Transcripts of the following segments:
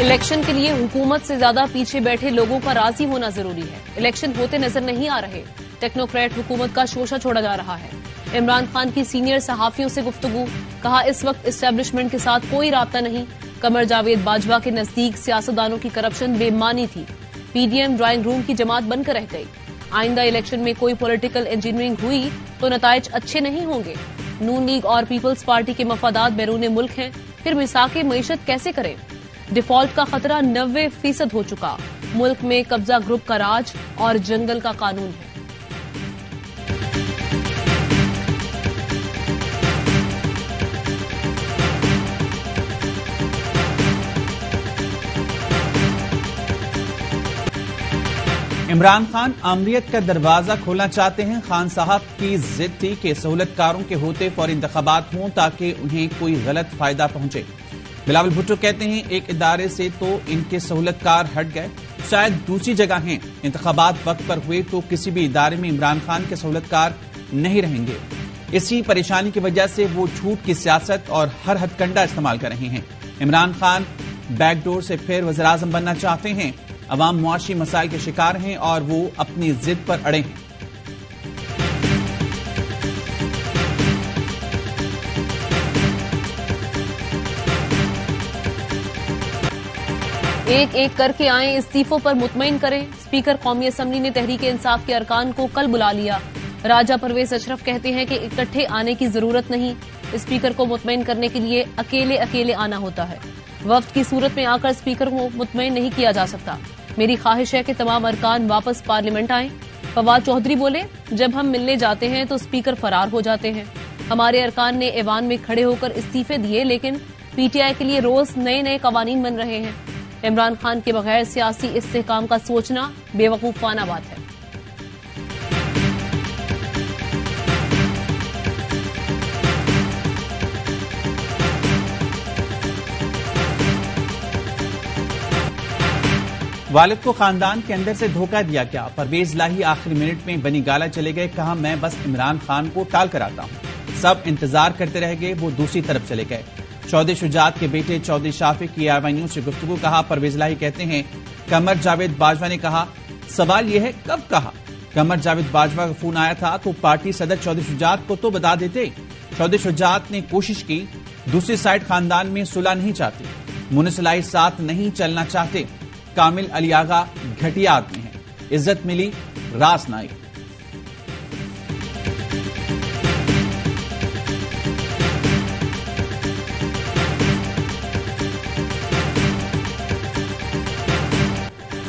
Election के लिए हुकूमत से ज्यादा पीछे बैठे लोगों का राजी होना जरूरी है। इलेक्शन होते नजर नहीं आ रहे। टेक्नोक्रेट हुकूमत का शोषा छोड़ा जा रहा है। इमरान खान की सीनियर सहाफियों से गुफ्तगू, कहा इस वक्त इस्टेब्लिशमेंट के साथ कोई राब्ता नहीं। कमर जावेद बाजवा के नजदीक सियासतदानों की करप्शन बेमानी थी। पीडीएम ड्राइंग रूम की जमात बनकर रह गई। आइंदा इलेक्शन में कोई पॉलिटिकल इंजीनियरिंग हुई तो नताइज अच्छे नहीं होंगे। नून लीग और पीपल्स पार्टी के मफादात बैरून मुल्क हैं, फिर मिसाके मईशत कैसे करें। डिफॉल्ट का खतरा 90% हो चुका। मुल्क में कब्जा ग्रुप का राज और जंगल का कानून है। इमरान खान आमरीत का दरवाजा खोलना चाहते हैं। खान साहब की जिद थी कि सहूलतकारों के होते फौरी इंतखाबात हों ताकि उन्हें कोई गलत फायदा पहुंचे। बिलावल भुट्टो कहते हैं एक इदारे से तो इनके सहूलतकार हट गए, शायद दूसरी जगह हैं। इंतखाबात वक्त पर हुए तो किसी भी इदारे में इमरान खान के सहूलतकार नहीं रहेंगे। इसी परेशानी की वजह से वो झूठ की सियासत और हर हथकंडा इस्तेमाल कर रहे हैं। इमरान खान बैकडोर से फिर वज़ीर-ए-आज़म बनना चाहते हैं। अवाम मुआशी मसाइल के शिकार हैं और वो अपनी जिद पर अड़े हैं। एक एक करके आए, इस्तीफों पर मुतमईन करें। स्पीकर कौमी असम्बली ने तहरीक इंसाफ के अरकान को कल बुला लिया। राजा परवेज अशरफ कहते हैं कि इकट्ठे आने की जरूरत नहीं। स्पीकर को मुतमईन करने के लिए अकेले अकेले आना होता है। वफ्द की सूरत में आकर स्पीकर को मुतमईन नहीं किया जा सकता। मेरी ख्वाहिश है कि तमाम अरकान वापस पार्लियामेंट आएं। फवाद चौधरी बोले, जब हम मिलने जाते हैं तो स्पीकर फरार हो जाते हैं। हमारे अरकान ने ऐवान में खड़े होकर इस्तीफे दिए, लेकिन पीटीआई के लिए रोज नए नए कवानीन बन रहे हैं। इमरान खान के बगैर सियासी इस्तेहकाम का सोचना बेवकूफाना बात है। वालिद को खानदान के अंदर से धोखा दिया क्या? परवेज लाही आखिरी मिनट में बनी गाला चले गए। कहा मैं बस इमरान खान को टाल कर आता हूं। सब इंतजार करते रह गए, वो दूसरी तरफ चले गए। चौधरी शुजात के बेटे चौधरी शाफी की AY न्यूज से गुफ्तगू, कहा परवेज लाही कहते हैं कमर जावेद बाजवा ने कहा। सवाल यह है कब कहा? कमर जावेद बाजवा का फोन आया था तो पार्टी सदर चौधरी शुजात को तो बता देते। चौधरी शुजात ने कोशिश की। दूसरी साइड खानदान में सुलह नहीं चाहते, मुनसलाई साथ नहीं चलना चाहते। कामिल अली आगा घटिया आदमी है। इज्जत मिली रास नाई।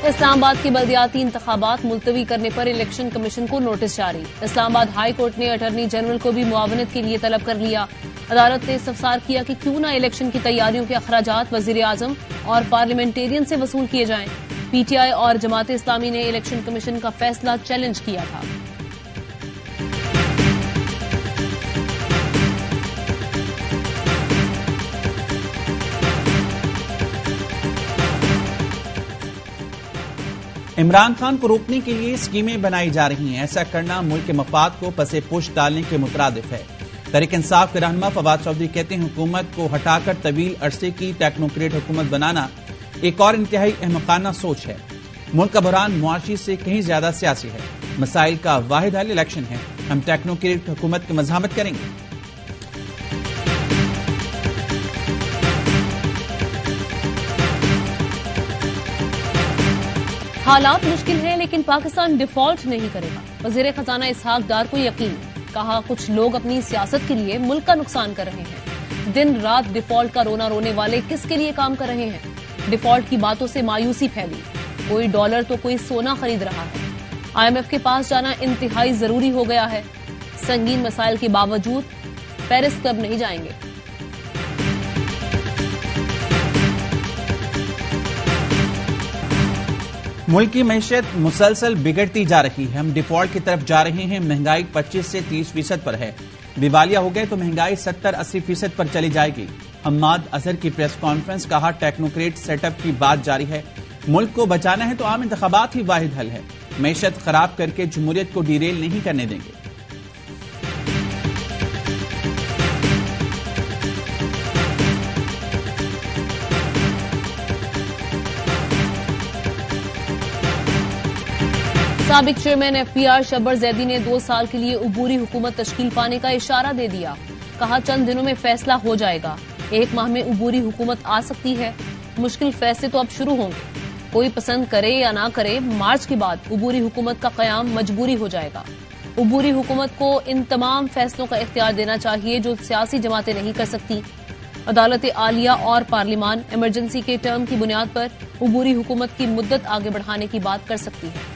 इस्लामाबाद के बल्दियाती इंतखाबात मुलतवी करने पर इलेक्शन कमीशन को नोटिस जारी। इस्लामाबाद हाई कोर्ट ने अटॉर्नी जनरल को भी मुआवनत के लिए तलब कर लिया। अदालत ने इस्तफसार किया कि क्यों न इलेक्शन की तैयारियों के अखराजात वज़ीर-ए-आज़म और पार्लियामेंटेरियन से वसूल किए जाएं। पीटीआई और जमात इस्लामी ने इलेक्शन कमीशन का फैसला चैलेंज किया था। इमरान खान को रोकने के लिए स्कीमें बनाई जा रही हैं। ऐसा करना मुल्क के मफाद को पसे पुश डालने के मुतरादिफ है। तहरीक इंसाफ के रहनुमा फवाद चौधरी कहते हैं हुकूमत को हटाकर तवील अरसे की टेक्नोक्रेट हुकूमत बनाना एक और इंतहाई अहमकाना सोच है। मुल्क का बहरान मुआशी से कहीं ज्यादा सियासी है। मसाइल का वाहिद हल इलेक्शन है। हम टेक्नोक्रेट हुकूमत की मज़ामत करेंगे। हालात मुश्किल है लेकिन पाकिस्तान डिफॉल्ट नहीं करेगा। वजीर खजाना इसहाक डार को यकीन, कहा कुछ लोग अपनी सियासत के लिए मुल्क का नुकसान कर रहे हैं। दिन रात डिफॉल्ट का रोना रोने वाले किसके लिए काम कर रहे हैं? डिफॉल्ट की बातों से मायूसी फैली। कोई डॉलर तो कोई सोना खरीद रहा है। IMF के पास जाना इंतहाई जरूरी हो गया है। संगीन मसाइल के बावजूद पेरिस कब नहीं जाएंगे। मुल्क की मैशत मुसलसल बिगड़ती जा रही है। हम डिफॉल्ट की तरफ जा रहे हैं। महंगाई 25 से 30% पर है। दिवालिया हो गए तो महंगाई 70-80% पर चली जाएगी। हम्माद अजहर की प्रेस कॉन्फ्रेंस, कहा टेक्नोक्रेट सेटअप की बात जारी है। मुल्क को बचाना है तो आम इंतखाबात ही वाहिद हल है। मैशत खराब करके जमहूरियत को डीरेल नहीं करने देंगे। سابق چیئرمین FPR شبر زیدی نے 2 سال کے لیے عبوری حکومت تشکیل پانے کا اشارہ دے دیا. کہا چند دنوں میں فیصلہ ہو جائے گا. 1 ماہ میں عبوری حکومت آ سکتی ہے. مشکل فیصلے تو اب شروع ہوں گے. کوئی پسند کرے یا نہ کرے، مارچ کے بعد عبوری حکومت کا قیام مجبوری ہو جائے گا. عبوری حکومت کو ان تمام فیصلوں کا اختیار دینا چاہیے جو سیاسی جماعتیں نہیں کر سکتی. عدالت عالیہ اور پارلیمان ایمرجنسی کے ٹرم کی بنیاد پر عبوری حکومت کی مدت آگے بڑھانے کی بات کر سکتی ہے.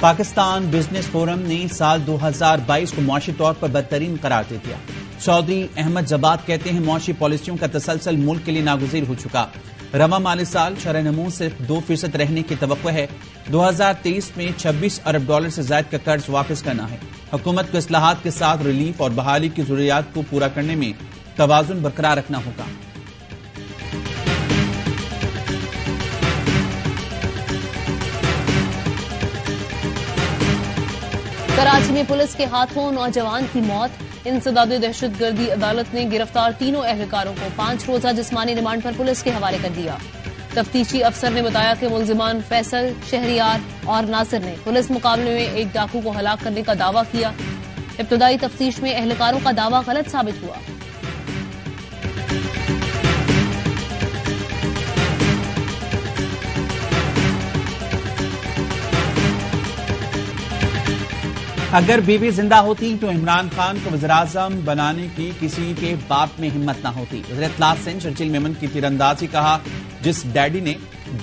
پاکستان بزنس فورم نے سال 2022 کو معاشی طور پر بدترین قرار دے دیا. چودھری احمد زباد کہتے ہیں معاشی پالیسیوں کا تسلسل ملک کے لیے ناگزیر ہو چکا. رواں مالی سال شرح نمو صرف 2% رہنے کی توقع ہے. 2023 میں $26 ارب سے زائد کا قرض واپس کرنا ہے. حکومت کو اصلاحات کے ساتھ ریلیف اور بحالی کی ضروریات کو پورا کرنے میں توازن برقرار رکھنا ہوگا. کراچی میں پولیس کے ہاتھوں نوجوان کی موت. انسداد دہشت گردی عدالت نے گرفتار تینوں اہلکاروں کو 5 روزہ جسمانی ریمانڈ پر پولیس کے حوالے کر دیا. تفتیشی افسر نے بتایا کہ ملزمان فیصل، شہریار اور ناصر نے پولیس مقابلے میں ایک ڈاکو کو ہلاک کرنے کا دعویٰ کیا. ابتدائی تفتیش میں اہلکاروں کا دعویٰ غلط ثابت ہوا. اگر بیوی زندہ ہوتی تو عمران خان کو وزیراعظم بنانے کی کسی کے باپ میں ہمت نہ ہوتی. وزیر اطلاع سندھ شرجیل میمن کی تیر اندازی. کہا جس ڈیڈی نے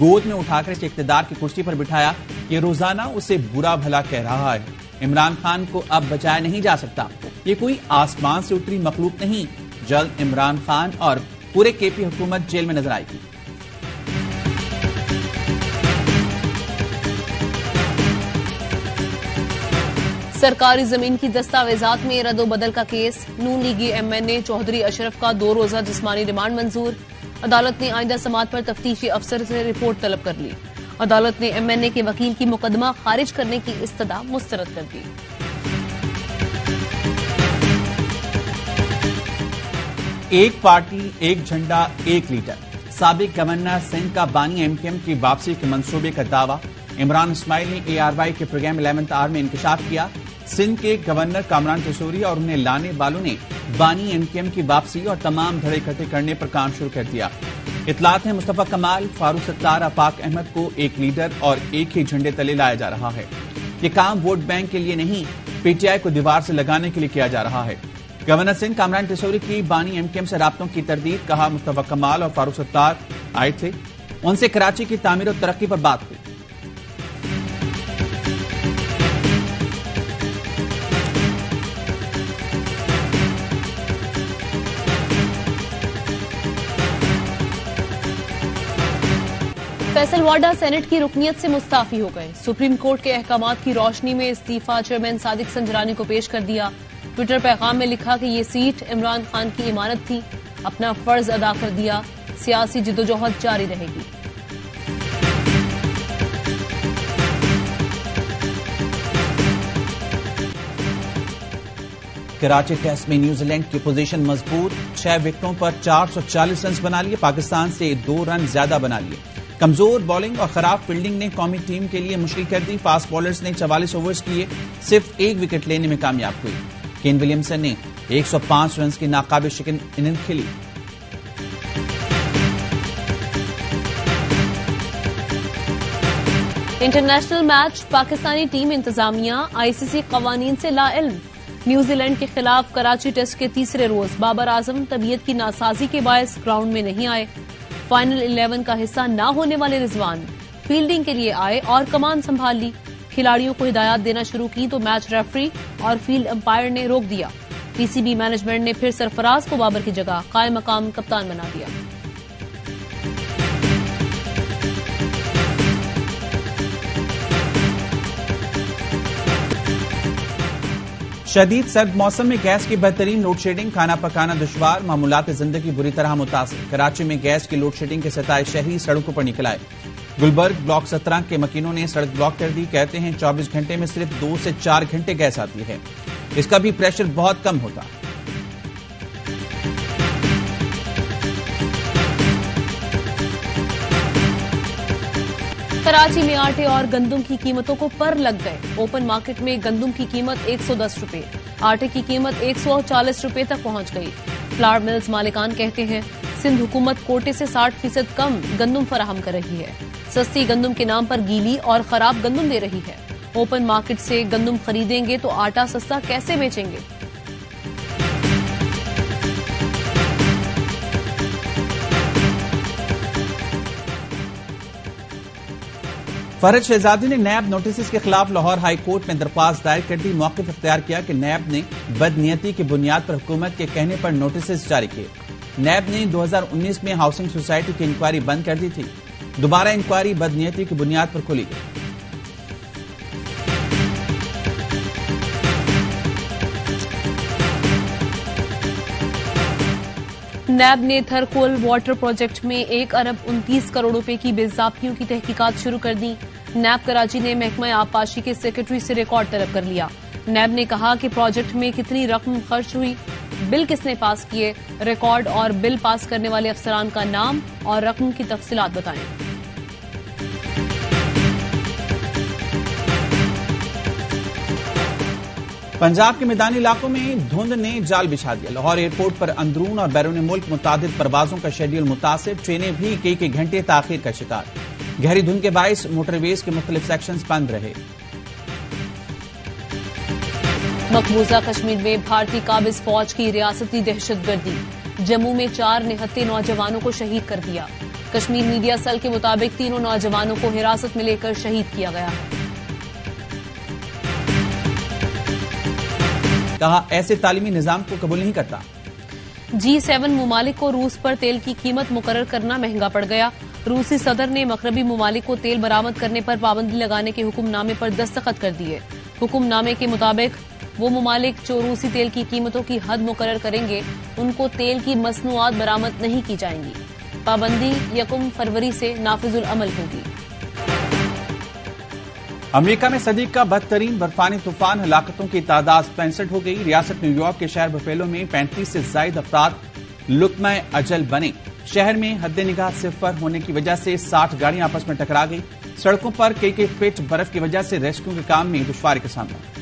گود میں اٹھا کر اسے اقتدار کی کرسی پر بٹھایا یہ روزانہ اسے برا بھلا کہہ رہا ہے. عمران خان کو اب بچایا نہیں جا سکتا. یہ کوئی آسمان سے اتری مخلوق نہیں. جلد عمران خان اور پورے KP حکومت جیل میں نظر آئے گی. سرکاری زمین کی دستاویزات میں رد و بدل کا کیس. نون لیگی MNA چودھری اشرف کا 2 روزہ جسمانی ریمانڈ منظور. عدالت نے آئندہ سماعت پر تفتیشی افسر سے رپورٹ طلب کر لی. عدالت نے MNA کے وکیل کی مقدمہ خارج کرنے کی استدعا مسترد کر دی. ایک پارٹی، ایک جھنڈا، ایک لیڈر. سابق گورنر سندھ کا بانی MKM کی واپسی کے منصوبے کا دعویٰ. عمران اسماعیل نے ARY کے پروگرام 11th آور میں انکشاف کیا. سندھ کے گورنر کامران ٹیسوری اور انہیں لانے والوں نے بانی MKM کی واپسی اور تمام دھڑے اکٹھے کرنے پر کام شروع کر دیا. اطلاعات ہیں مصطفیٰ کمال، فاروق ستار، آفاق احمد کو ایک لیڈر اور ایک ہی جھنڈے تلے لایا جا رہا ہے. یہ کام ووٹ بینک کے لیے نہیں، PTI کو دیوار سے لگانے کے لیے کیا جا رہا ہے. گورنر سندھ کامران ٹیسوری کی بانی MKM سے رابطوں کی تردید. کہا مصطفیٰ کمال اور فاروق ستار آئے تھے، ان سے کراچی کی تعمیر اور ترقی پر بات ہوئی. فیصل واڈا سینٹ کی رکنیت سے مستعفی ہو گئے. سپریم کورٹ کے احکامات کی روشنی میں استعفی چیئرمین صادق سنجرانی کو پیش کر دیا. ٹویٹر پیغام میں لکھا کہ یہ سیٹ عمران خان کی امانت تھی، اپنا فرض ادا کر دیا، سیاسی جدوجہد جاری رہے گی. کراچی ٹیسٹ میں نیوزی لینڈ کی پوزیشن مضبوط. 6 وکٹوں پر 440 رنز بنا لیے. پاکستان سے 2 رن زیادہ بنا لیے. کمزور بالنگ اور خراب فیلڈنگ نے قومی ٹیم کے لیے مشکل کر دی. فاسٹ بالرز نے 44 اوورز کیے، صرف 1 وکٹ لینے میں کامیاب ہوئی. کین ولیمسن نے 105 رنز کی ناقابل شکن اننگ کھیلی. International match. پاکستانی ٹیم انتظامیہ ICC قوانین سے لا علم. نیوزی لینڈ کے خلاف کراچی ٹیسٹ کے تیسرے روز بابر اعظم طبیعت کی ناسازی کے باعث گراؤنڈ میں نہیں آئے. فائنل 11 کا حصہ نہ ہونے والے رضوان فیلڈنگ کے لیے آئے اور کمان سنبھال لی. کھلاڑیوں کو ہدایات دینا شروع کی تو میچ ریفری اور فیلڈ امپائر نے روک دیا. PCB مینجمنٹ نے پھر سرفراز کو بابر کی جگہ قائم مقام کپتان بنا دیا. شدید سرد موسم میں گیس کی بہترین لوڈ شیڈنگ. کھانا پکانا دشوار، معمولات زندگی بری طرح متاثر. کراچی میں گیس کی لوڈ شیڈنگ کے ستائے شہری سڑکوں پر نکل آئے. गुलबर्ग ब्लॉक 17 के मकीनों ने सड़क ब्लॉक कर दी। कहते हैं 24 घंटे में सिर्फ 2 से 4 घंटे गैस आती है, इसका भी प्रेशर बहुत कम होता। कराची में आटे और गंदुम की कीमतों को पर लग गए। ओपन मार्केट में गंदुम की कीमत 110 रुपए, आटे की कीमत 140 रुपए तक पहुंच गई। फ्लावर मिल्स मालिकान कहते हैं सिंध हुकूमत कोटे से 60% कम गंदुम फराहम कर रही है। सस्ती गंदुम के नाम पर गीली और खराब गंदुम दे रही है। ओपन मार्केट से गंदुम खरीदेंगे तो आटा सस्ता कैसे बेचेंगे? फरहद शहजादी ने नैब नोटिस के खिलाफ लाहौर हाई कोर्ट में दरख्वास्त दायर कर दी। मौक़िफ़ इख्तियार किया कि नैब ने बदनीयती की बुनियाद पर हुकूमत के कहने पर नोटिस जारी किए। नैब ने 2019 में हाउसिंग सोसाइटी की इंक्वायरी बंद कर दी थी। दोबारा इंक्वायरी बदनीयती की बुनियाद पर खोली गई। नैब ने थरकोल वाटर प्रोजेक्ट में 1 अरब 29 करोड़ रुपए की बेज़ाब्तियों की तहकीकात शुरू कर दी। नैब कराची ने महकमा आबपाशी के सेक्रेटरी से रिकॉर्ड तलब कर लिया। नैब ने कहा कि प्रोजेक्ट में कितनी रकम खर्च हुई, बिल किसने पास किए, रिकॉर्ड और बिल पास करने वाले अफसरान का नाम और रकम की तफसीलात बताएं। पंजाब के मैदानी इलाकों में धुंध ने जाल बिछा दिया। लाहौर एयरपोर्ट पर अंदरून और बैरून मुल्क मुतादिद परवाजों का शेड्यूल मुतासिर, ट्रेनें भी कई घंटे ताखीर का शिकार। गहरी धुंध के बायस मोटरवेज के मुख्तलिफ सेक्शंस बंद रहे। मकबूजा कश्मीर में भारतीय काबिज फौज की रियासती दहशतगर्दी। जम्मू में 4 निहत्ते नौजवानों को शहीद कर दिया। कश्मीर मीडिया सेल के मुताबिक तीनों नौजवानों को हिरासत में लेकर शहीद किया गया है। कहा ऐसे तालीमी निजाम को कबूल नहीं करता। G7 मुमालिक को रूस पर तेल की कीमत मुकर्रर करना महंगा पड़ गया। रूसी सदर ने मगरबी मुमालिक को तेल बरामद करने पर पाबंदी लगाने के हुक्मनामे पर दस्तखत कर दिए। हुक्मनामे के मुताबिक वो मुमालिक जो रूसी तेल की कीमतों की हद मुकर्रर करेंगे, उनको तेल की मसनूआत बरामद नहीं की जाएंगी। पाबंदी 1 फरवरी से नाफिजुल अमल होगी। अमेरिका में सदी का बदतरीन बर्फानी तूफान, हलाकतों की तादाद 65 हो गई। रियासत न्यूयॉर्क के शहर बफेलो में 35 से ज्यादा अफराद लुत्माए अजल बने। शहर में हद निगाह 0 होने की वजह से 60 गाड़ियां आपस में टकरा गई। सड़कों पर कई फीट बर्फ की वजह से रेस्क्यू के काम में दुश्वारी का सामना।